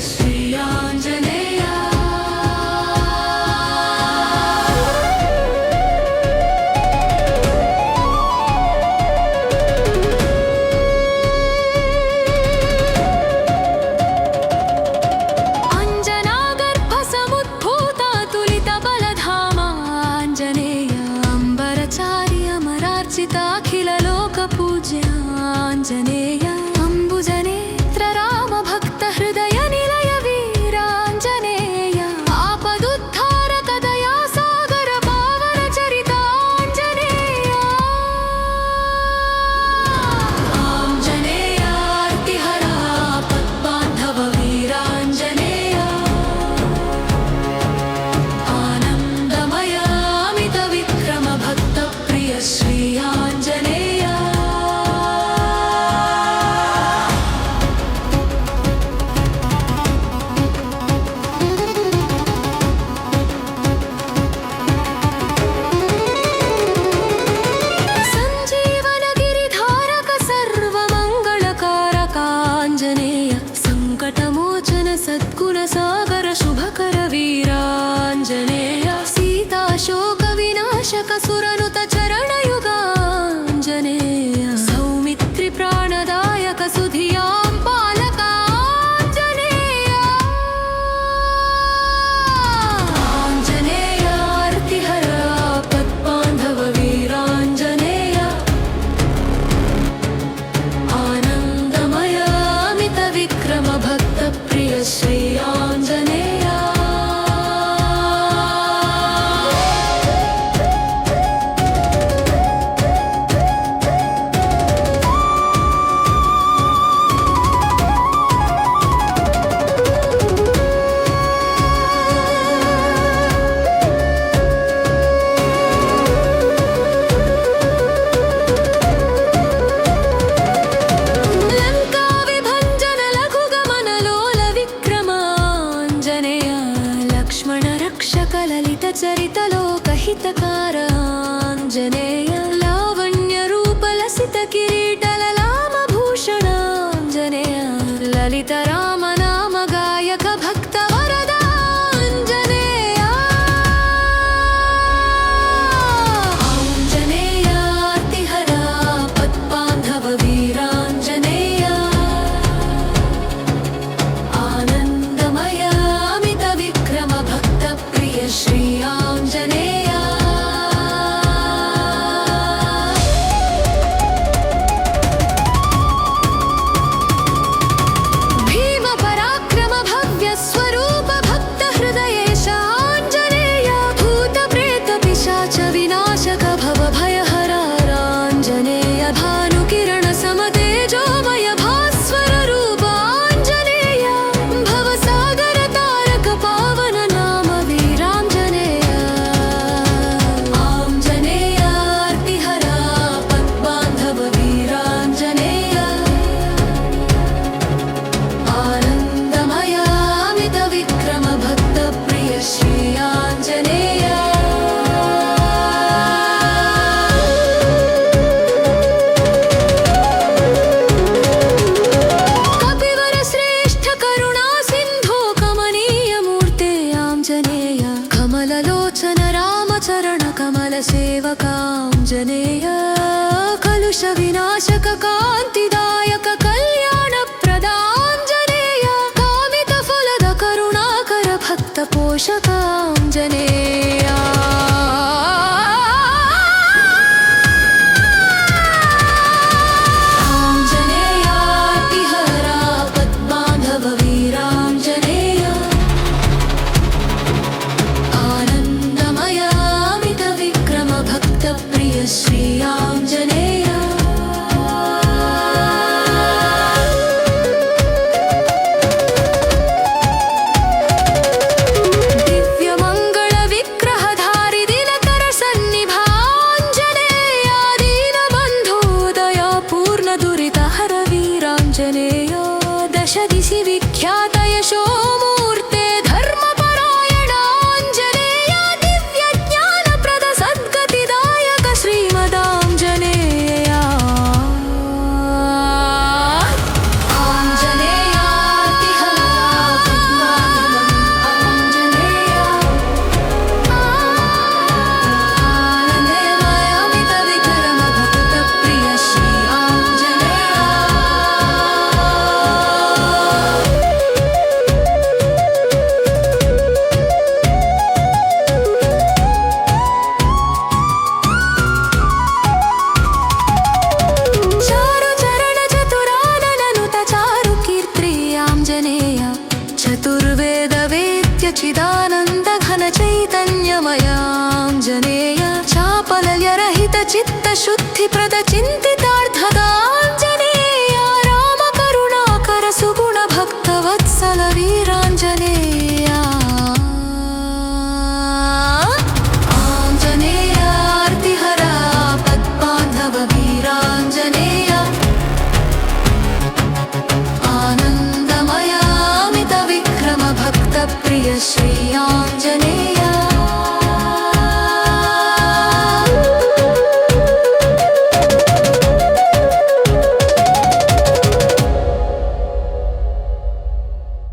శ్రీ ఆంజనేయ అఖిల లోక పూజ్య ఆంజనేయ అంబుజనేత్ర రామ భక్త హృదయ నిలయ వీరాంజనేయ ఆపదుద్ధారక దయా సాగర పావన చరిత ఆంజనేయ ఆంజనేయ అర్తిహర పద్బాంధవ వీరాంజనేయ ఆనందమయ అమిత విక్రమ భక్త ప్రియ శ్రీ ఆంజనేయ సంజీవన గిరిధారక సర్వమంగళకారక ఆంజనేయ సంకటమోచన సద్గుణ సాగర శుభకర వీరాంజనేయ సీతాశోక వినాశక సురనుత చరణయుగాంజనేయ సౌమిత్రి ప్రాణదాయక సుధియాం పాలక ఆంజనేయ ఆంజనేయ అర్తిహర పద్బాంధవ వీరాంజనేయ ఆనందమయ అమిత విక్రమ భక్త ప్రియ శ్రీ ఆంజనేయ లంకా విభంజన లఘు గమన లోల విక్రమ ఆంజనేయ లక్ష్మణ రక్షక లలిత చరిత లోకహితకార ఆంజనేయ లావణ్య రూప లసిత కిరీటల లామ భూషణ ఆంజనేయ లలిత రామ నామ గాయక భక్త వరద ఆంజనేయ ఆంజనేయ అర్తిహర పద్బాంధవ వీరాంజనేయ ఆనందమయ అమిత విక్రమ భక్త ప్రియ శ్రీ ఆంజనేయ భీమ పరాక్రమ భవ్య స్వరూప భక్త హృదయేశ ఆంజనేయ భూత ప్రేత పిశాచ వినాశక భవ భయహర ఆంజనేయ భానుకిరణ సమతేజోమయ భాస్వర రూప ఆంజనేయ భవసాగర తారక పావన నామ వీరాంజనేయ ఆంజనేయ అర్తిహర పద్బాంధవ వీరాంజనేయ ఆనందమయ అమిత విక్రమ భక్త ప్రియ శ్రీ ఆంజనేయ కపివర శ్రేష్ఠ కరుణా సింధో కమనీయ మూర్తే ఆంజనేయ కమలలోచన రామచరణ కమల సేవక ఆంజనేయ కలుష వినాశక కాంతిదాయక కళ్యాణ ప్రదాంజనేయ కామిత ఫలద కరుణాకర భక్త పోషక ఆంజనేయ ఆంజనేయ అర్తిహర పద్బాంధవ వీరాంజనేయ ఆనందమయ అమిత విక్రమ భక్త ప్రియ శ్రీ ఆంజనేయ దివ్యమంగళ విగ్రహధారి దినకర సన్నిభాంజనేయ దీనబంధోదయ పూర్ణ దురితహర వీరాంజనేయ దశ దిశి విఖ్యాత యశోమూర్తే ధర్మపరాయణ ఆంజనేయ దివ్య జ్ఞానప్రద సద్గతిదాయక శ్రీమదాంజనేయ ఆంజనేయ అర్తిహర चिदानन्द घन चैतन्यमयाञ्जनेय चापलयरहित चित्तशुद्धिप्रद चिन्तित